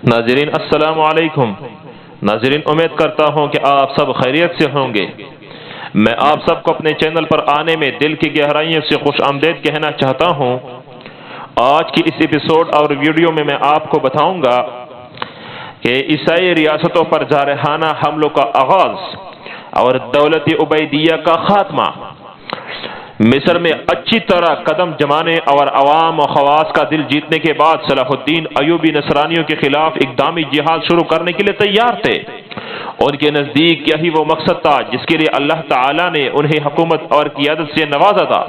ناظرین السلام علیکم۔ ناظرین امید کرتا ہوں کہ آپ سب خیریت سے ہوں گے۔ میں آپ سب کو اپنے چینل پر آنے میں دل کی گہرائیوں سے خوش آمدید کہنا چاہتا ہوں۔ آج کی اس ایپیسوڈ اور ویڈیو میں آپ کو بتاؤں گا کہ عیسائی ریاستوں پر جارحانہ حملوں کا آغاز اور دولت عبیدیہ کا خاتمہ۔ مصر میں اچھی طرح قدم جمانے اور عوام و خواص کا دل جیتنے کے بعد صلاح الدین ایوبی نصرانیوں کے خلاف اقدامی جہاد شروع کرنے کے لیے تیار تھے۔ ان کے نزدیک یہی وہ مقصد تھا جس کے لیے اللہ تعالیٰ نے انہیں حکومت اور قیادت سے نوازا تھا۔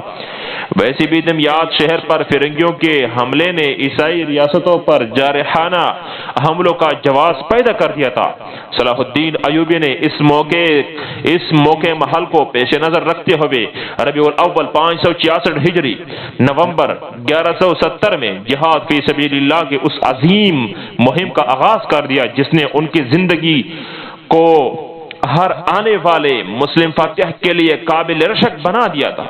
ویسے بھی دمیاط شہر پر فرنگیوں کے حملے نے عیسائی ریاستوں پر جارحانہ حملوں کا جواز پیدا کر دیا تھا۔ صلاح الدین ایوبی نے اس موقع محل کو پیش نظر رکھتے ہوئے ربیع الاول 566 ہجری نومبر 1170 میں جہاد فی سبیل اللہ کے اس عظیم مہم کا آغاز کر دیا جس نے ان کی زندگی کو ہر آنے والے مسلم فاتح کے لیے قابل رشک بنا دیا تھا۔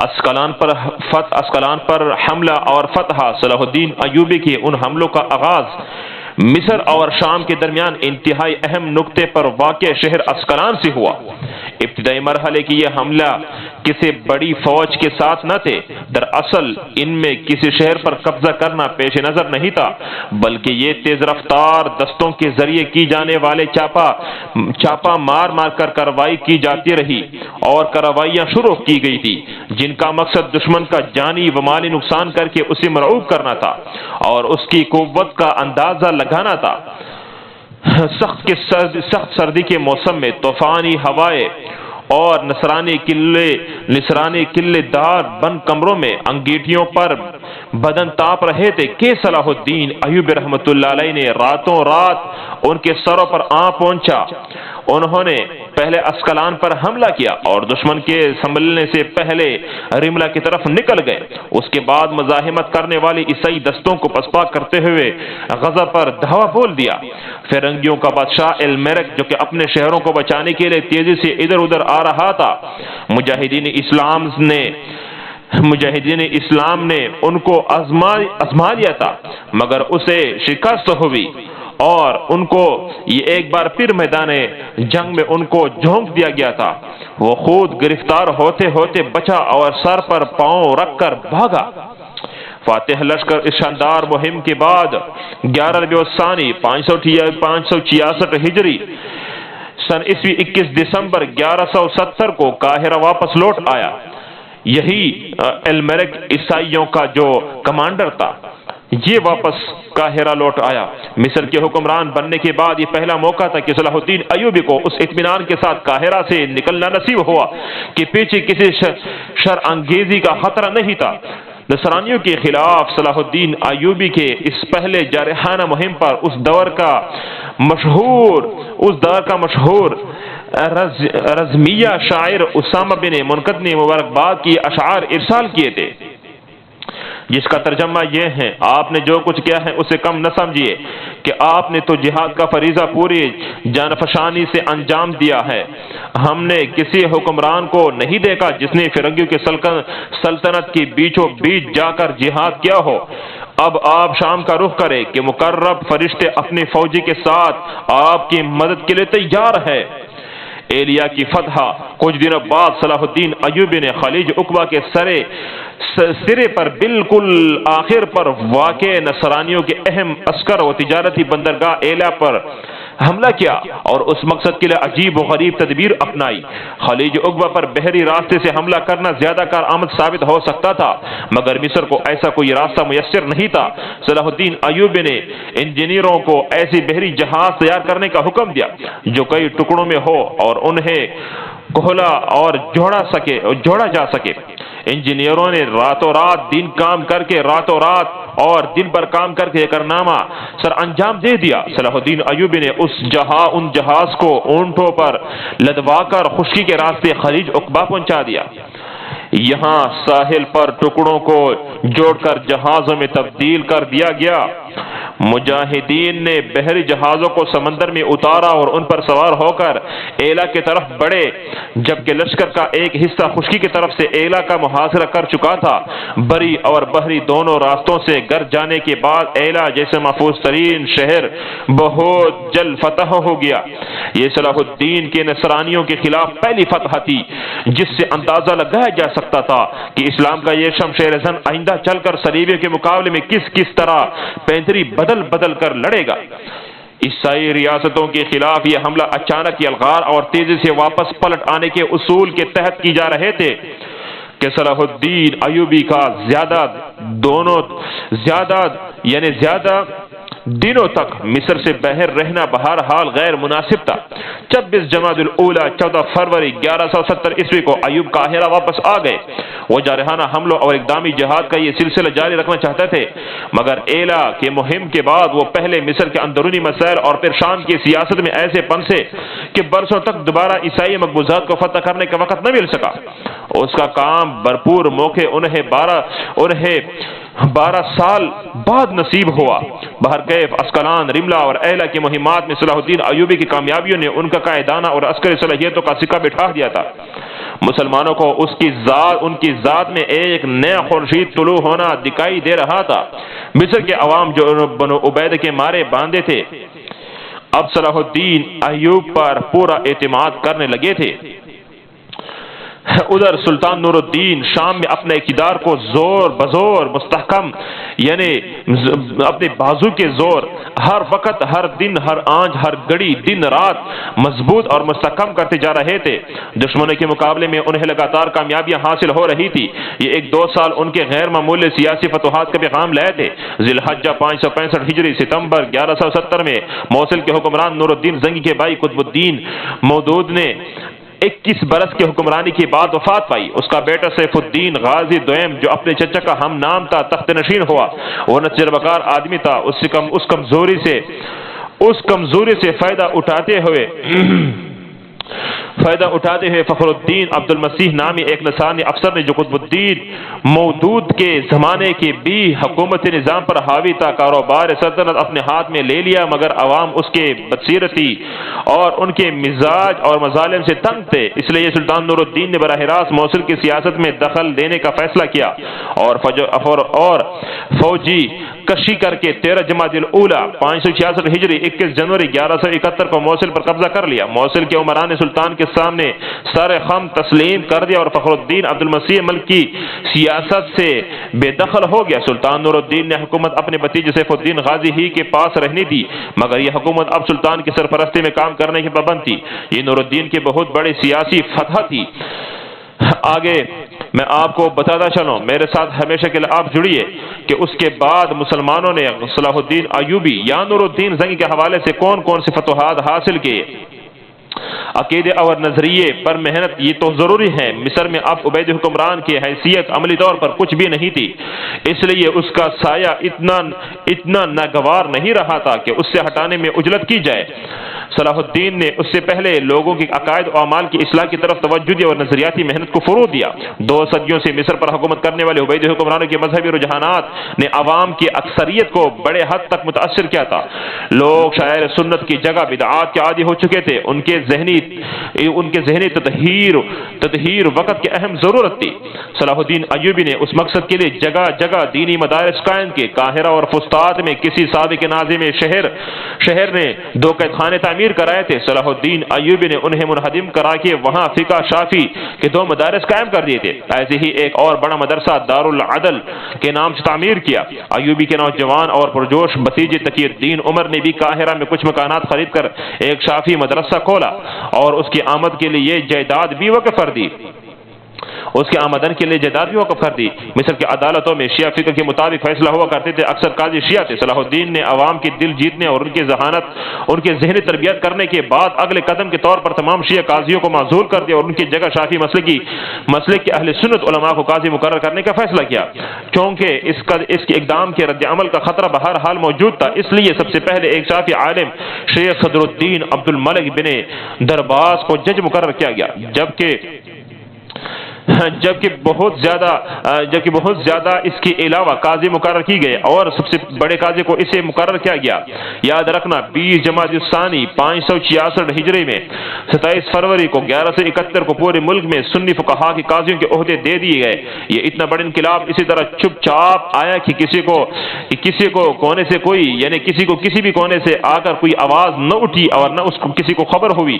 اسقلان پر حملہ اور فتح۔ صلاح الدین ایوبی کے ان حملوں کا آغاز مصر اور شام کے درمیان انتہائی اہم نقطے پر واقع شہر اسقلان سے ہوا۔ ابتدائی مرحلے کی یہ حملہ کسی بڑی فوج کے ساتھ نہ تھے۔ دراصل ان میں کسی شہر پر قبضہ کرنا پیش نظر نہیں تھا، بلکہ یہ تیز رفتار دستوں کے ذریعے کی جانے والے چاپا مار کر کارروائی کی جاتی رہی اور کارروائیاں شروع کی گئی تھی جن کا مقصد دشمن کا جانی و مالی نقصان کر کے اسے مرعوب کرنا تھا اور اس کی قوت کا اندازہ لگانا تھا۔ سخت سردی کے موسم میں طوفانی ہوائیں اور نصرانی قلعے دار بند کمروں میں انگیٹھیوں پر بدن تاپ رہے تھے کہ صلاح الدین ایوبی رحمۃ اللہ علیہ نے راتوں رات ان کے سروں پر پہنچا۔ انہوں نے پہلے اسقلان پر حملہ کیا اور دشمن کے سنبھلنے سے پہلے رملہ کی طرف نکل گئے۔ اس کے بعد مزاحمت کرنے والی عیسائی دستوں کو پسپا کرتے ہوئے غزہ پر دھاوا بول دیا۔ فرنگیوں کا بادشاہ الملک جو کہ اپنے شہروں کو بچانے کے لیے تیزی سے ادھر ادھر آ رہا تھا، مجاہدین اسلام نے ان کو آزما لیا تھا مگر اسے شکست ہوئی اور ان کو یہ ایک بار پھر میدان جنگ میں ان کو جھونک دیا گیا تھا۔ وہ خود گرفتار ہوتے ہوتے بچا اور سر پر پاؤں رکھ کر بھاگا۔ فاتح لشکر اس شاندار مہم کے بعد 11 ربیع الثانی 566 ہجری سن عیسوی 21 دسمبر 1170 کو قاہرہ واپس لوٹ آیا۔ یہی الملک عیسائیوں کا جو کمانڈر تھا یہ واپس قاہرہ لوٹ آیا۔ مصر کے حکمران بننے کے بعد یہ پہلا موقع تھا کہ صلاح الدین ایوبی کو اس اطمینان کے ساتھ قاہرہ سے نکلنا نصیب ہوا کہ پیچھے کسی شر انگیزی کا خطرہ نہیں تھا۔ نصرانیوں کے خلاف صلاح الدین ایوبی کے اس پہلے جارحانہ مہم پر اس دور کا مشہور رزمیہ شاعر اسامہ بن منقد نے مبارکباد کی اشعار ارسال کیے تھے جس کا ترجمہ یہ ہے: آپ نے جو کچھ کیا ہے اسے کم نہ سمجھیے کہ آپ نے تو جہاد کا فریضہ پوری جانفشانی سے انجام دیا ہے۔ ہم نے کسی حکمران کو نہیں دیکھا جس نے فرنگیوں کی سلطنت کے بیچوں بیچ جا کر جہاد کیا ہو۔ اب آپ شام کا رخ کریں کہ مقرب فرشتے اپنے فوجی کے ساتھ آپ کی مدد کے لیے تیار ہے۔ ایلیا کی فتح۔ کچھ دنوں بعد صلاح الدین ایوبی نے خلیج عقبہ کے سرے پر بالکل آخر پر واقع نصرانیوں کے اہم عسکر و تجارتی بندرگاہ ایلیا پر حملہ کیا اور اس مقصد کے لیے عجیب و غریب تدبیر اپنائی۔ خلیج عقبہ پر بحری راستے سے حملہ کرنا زیادہ کارآمد ثابت ہو سکتا تھا مگر مصر کو ایسا کوئی راستہ میسر نہیں تھا۔ صلاح الدین ایوبی نے انجینئروں کو ایسی بحری جہاز تیار کرنے کا حکم دیا جو کئی ٹکڑوں میں ہو اور انہیں کھولا اور جوڑا جا سکے۔ انجینئروں نے راتوں رات دن بھر کام کر کے یہ کارنامہ سر انجام دے دیا۔ صلاح الدین ایوبی نے ان جہاز کو اونٹوں پر لدوا کر خشکی کے راستے خلیج عقبہ پہنچا دیا۔ یہاں ساحل پر ٹکڑوں کو جوڑ کر جہازوں میں تبدیل کر دیا گیا۔ مجاہدین نے بحری جہازوں کو سمندر میں اتارا اور ان پر سوار ہو کر ایلا کی طرف بڑھے، جبکہ لشکر کا ایک حصہ خشکی کی طرف سے ایلا کا محاصرہ کر چکا تھا۔ بری اور بحری دونوں راستوں سے گرد جانے کے بعد ایلا جیسے محفوظ ترین شہر بہت جلد فتح ہو گیا۔ یہ صلاح الدین کے نصرانیوں کے خلاف پہلی فتح تھی جس سے اندازہ لگایا جا سکتا تھا کہ اسلام کا یہ شمشیر زن آئندہ چل کر صلیبیوں کے مقابلے میں کس طرح پینتری بدل کر لڑے گا۔ عیسائی ریاستوں کے خلاف یہ حملہ اچانک یلغار اور تیزی سے واپس پلٹ آنے کے اصول کے تحت کی جا رہے تھے کہ صلاح الدین ایوبی کا زیادہ دنوں تک مصر سے باہر رہنا بہرحال غیر مناسب تھا۔ 26 جمادی الاولیٰ 14 فروری 1170 عیسوی کو ایوب قاہرہ واپس آ گئے۔ وہ جارحانہ حملوں اور اقدامی جہاد کا یہ سلسلہ جاری رکھنا چاہتے تھے، مگر ایلا کے مہم کے بعد وہ پہلے مصر کے اندرونی مسائل اور پھر شام کی سیاست میں ایسے پنسے کہ برسوں تک دوبارہ عیسائی مقبوضات کو فتح کرنے کا وقت نہ مل سکا۔ اس کا کام بھرپور موقع انہیں 12 سال بعد نصیب ہوا۔ بہرکیف اسکلان، رملہ اور ایلا کی مہمات میں صلاح الدین ایوبی کی کامیابیوں نے ان کا قائدانہ اور عسکری صلاحیتوں کا سکہ بٹھا دیا تھا۔ مسلمانوں کو ان کی ذات میں ایک نیا خورشید طلوع ہونا دکھائی دے رہا تھا۔ مصر کے عوام جو بنو عبید کے مارے باندھے تھے، اب صلاح الدین ایوب پر پورا اعتماد کرنے لگے تھے۔ ادھر سلطان نور الدین شام میں اپنے اقتدار کو زور بزور مستحکم، یعنی اپنے بازو کے زور، ہر وقت، ہر دن، ہر آنچ، ہر گھڑی، دن رات مضبوط اور مستحکم کرتے جا رہے تھے۔ دشمنوں کے مقابلے میں انہیں لگاتار کامیابیاں حاصل ہو رہی تھی۔ یہ 1-2 سال ان کے غیر معمولی سیاسی فتوحات کا پیغام لائے تھے۔ ذی الحجہ 565 ہجری ستمبر 1170 میں موصل کے حکمران نور الدین زنگی کے بھائی قطب الدین مودود نے 21 برس کی حکمرانی کے بعد وفات پائی۔ اس کا بیٹا سیف الدین غازی دویم، جو اپنے چچا کا ہم نام تھا، تخت نشین ہوا۔ وہ نچر بکار آدمی تھا۔ اس کمزوری سے فائدہ اٹھاتے ہوئے فخر الدین عبد المسیح نامی ایک نصرانی افسر نے، جو قطب الدین مودود کے زمانے کے بھی حکومتی نظام پر حاوی تھا، کاروبار سلطنت اپنے ہاتھ میں لے لیا، مگر عوام اس کے بدسیرتی اور ان کے مزاج اور مظالم سے تنگ تھے۔ اس لیے سلطان نور الدین نے براہ راست موصل کی سیاست میں دخل دینے کا فیصلہ کیا اور فوجی کشی کر کے 13 جمادی الاولیٰ 566 ہجری 21 جنوری 1171 کو موصل پر قبضہ کر لیا۔ موصل کے عمران نے سلطان کے سامنے سر خم تسلیم کر دیا اور فخر الدین عبد المسیح ملک کی سیاست سے بے دخل ہو گیا۔ سلطان نور الدین نے حکومت اپنے بھتیجے سیف الدین غازی ہی کے پاس رہنے دی، مگر یہ حکومت اب سلطان کی سرپرستی میں کام کرنے کی پابند تھی۔ یہ نور الدین کی بہت بڑی سیاسی فتح تھی۔ آگے میں آپ کو بتاتا چلوں، میرے ساتھ ہمیشہ کے لیے آپ جڑیے کہ اس کے بعد مسلمانوں نے صلاح الدین ایوبی یا نور الدین زنگی کے حوالے سے کون کون سے فتوحات حاصل کیے۔ عقیدے اور نظریے پر محنت یہ تو ضروری ہے۔ مصر میں اب عبید حکمران کی حیثیت عملی طور پر کچھ بھی نہیں تھی، اس لیے اس کا سایہ اتنا ناگوار نہیں رہا تھا کہ اس سے ہٹانے میں عجلت کی جائے۔ صلاح الدین نے اس سے پہلے لوگوں کے عقائد و اعمال کی اصلاح کی طرف توجہ دی اور نظریاتی محنت کو فروغ دیا۔ 2 صدیوں سے مصر پر حکومت کرنے والے عبید حکمرانوں کے مذہبی رجحانات نے عوام کی اکثریت کو بڑے حد تک متاثر کیا تھا۔ لوگ شاعر سنت کی جگہ بدعات کے عادی ہو چکے تھے۔ ان کے ذہنی تطہیر وقت کی اہم ضرورت تھی۔ صلاح الدین ایوبی نے اس مقصد کے لیے جگہ جگہ دینی مدارس قائم کیے۔ قاہرہ اور فسطاط میں کسی سابق ناظم شہر نے 2 قید خانے تعمیر کرائے تھے۔ صلاح الدین ایوبی نے انہیں منہدم کرا کے وہاں فقہ شافی کے 2 مدارس قائم کر دیے تھے۔ ایسے ہی ایک اور بڑا مدرسہ دارالعدل کے نام سے تعمیر کیا۔ ایوبی کے نوجوان اور پرجوش بھتیجے تقی الدین عمر نے بھی قاہرہ میں کچھ مکانات خرید کر ایک شافی مدرسہ کھولا اور اس کی آمد کے لیے جائیداد بھی وقف کر دی۔ مصر کی عدالتوں میں شیعہ فقہ کے مطابق فیصلہ ہوا کرتے تھے۔ اکثر قاضی شیعہ تھے۔ صلاح الدین نے عوام کے دل جیتنے اور ان کے ذہنی تربیت کرنے کے بعد اگلے قدم کے طور پر تمام شیعہ قاضیوں کو معزول کر دیا اور ان کی جگہ شافی مسلک کے اہل سنت علماء کو قاضی مقرر کرنے کا فیصلہ کیا۔ کیونکہ اس کے اقدام کے رد عمل کا خطرہ بہرحال موجود تھا، اس لیے سب سے پہلے ایک شافی عالم شیخ صدر الدین عبد الملک بن درباس کو جج مقرر کیا گیا، جبکہ بہت زیادہ اس کے علاوہ قاضی مقرر کی گئے اور سب سے بڑے قاضی کو اسے مقرر کیا گیا۔ یاد رکھنا 20 جمادی الثانی 566 ہجری میں 27 فروری کو 1171 کو پورے ملک میں سنی فقہا کے قاضیوں کے عہدے دے دیے گئے۔ یہ اتنا بڑا انقلاب اسی طرح چپ چاپ آیا کہ کسی کو کونے سے کوئی یعنی کسی بھی کونے سے آ کر کوئی آواز نہ اٹھی اور نہ اس کو کسی کو خبر ہوئی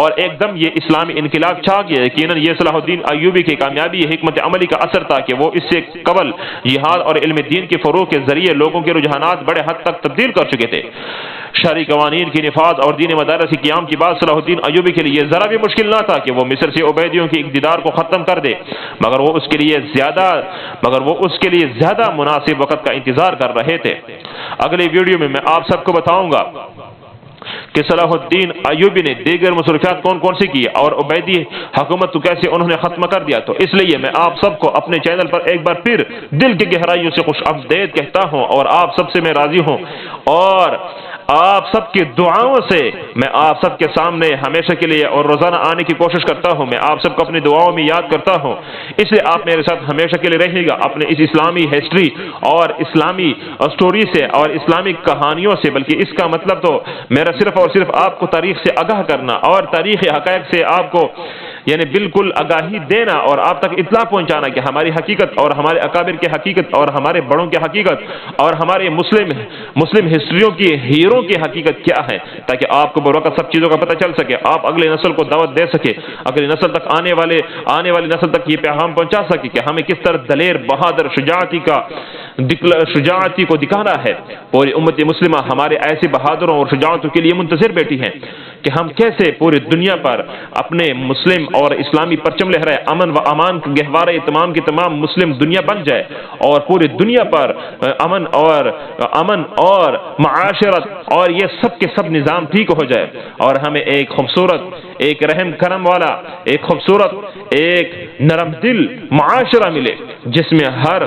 اور ایک دم یہ اسلامی انقلاب چھا گیا۔ یقیناً یہ صلاح الدین ایوبی کی کامیابی حکمت عملی کا اثر تھا کہ وہ اس سے قبل جہاد اور علم دین کے فروغ کے ذریعے لوگوں کے رجحانات بڑے حد تک تبدیل کر چکے تھے۔ شرعی قوانین کی نفاذ اور دینی مدارس کی قیام کے بعد صلاح الدین ایوبی کے لیے ذرا بھی مشکل نہ تھا کہ وہ مصر سے عبیدیوں کے اقتدار کو ختم کر دے، مگر وہ اس کے لیے زیادہ مناسب وقت کا انتظار کر رہے تھے۔ اگلی ویڈیو میں آپ سب کو بتاؤں گا کہ صلاح الدین ایوبی نے دیگر مصروفیات کون سی کی اور عبیدی حکومت کو کیسے انہوں نے ختم کر دیا۔ تو اس لیے میں آپ سب کو اپنے چینل پر ایک بار پھر دل کی گہرائیوں سے خوش آمدید کہتا ہوں اور آپ سب سے میں راضی ہوں اور آپ سب کی دعاؤں سے میں آپ سب کے سامنے ہمیشہ کے لیے اور روزانہ آنے کی کوشش کرتا ہوں۔ میں آپ سب کو اپنی دعاؤں میں یاد کرتا ہوں، اس لیے آپ میرے ساتھ ہمیشہ کے لیے رہیے گا اپنے اس اسلامی ہسٹری اور اسلامی اسٹوری سے اور اسلامی کہانیوں سے۔ بلکہ اس کا مطلب تو میرا صرف اور صرف آپ کو تاریخ سے آگاہ کرنا اور تاریخی حقائق سے آپ کو یعنی بالکل آگاہی دینا اور آپ تک اطلاع پہنچانا کہ ہماری حقیقت اور ہمارے اکابر کی حقیقت اور ہمارے بڑوں کی حقیقت اور ہمارے مسلم ہسٹریوں کی ہیرو کی حقیقت کیا ہے، تاکہ آپ کو بروقت سب چیزوں کا پتہ چل سکے، آپ اگلی نسل کو دعوت دے سکے، اگلی نسل تک آنے والی نسل تک یہ پیغام پہنچا سکے کہ ہمیں کس طرح دلیر بہادر شجاعتی کو دکھانا ہے۔ پوری امت مسلمہ ہمارے ایسے بہادروں اور شجاعتوں کے لیے منتظر بیٹھی ہیں کہ ہم کیسے پوری دنیا پر اپنے مسلم اور اسلامی پرچم لہرائے، امن و امان گہوارے تمام کی تمام مسلم دنیا بن جائے اور پوری دنیا پر امن اور معاشرت اور یہ سب کے سب نظام ٹھیک ہو جائے اور ہمیں ایک خوبصورت، ایک رحم کرم والا، ایک خوبصورت، ایک نرم دل معاشرہ ملے جس میں ہر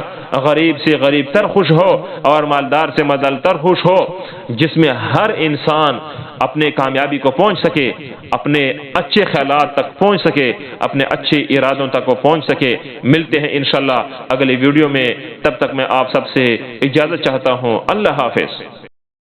غریب سے غریب تر خوش ہو اور مالدار سے مالدار تر خوش ہو، جس میں ہر انسان اپنے کامیابی کو پہنچ سکے، اپنے اچھے خیالات تک پہنچ سکے، اپنے اچھے ارادوں تک وہ پہنچ سکے۔ ملتے ہیں انشاءاللہ اگلی ویڈیو میں، تب تک میں آپ سب سے اجازت چاہتا ہوں۔ اللہ حافظ۔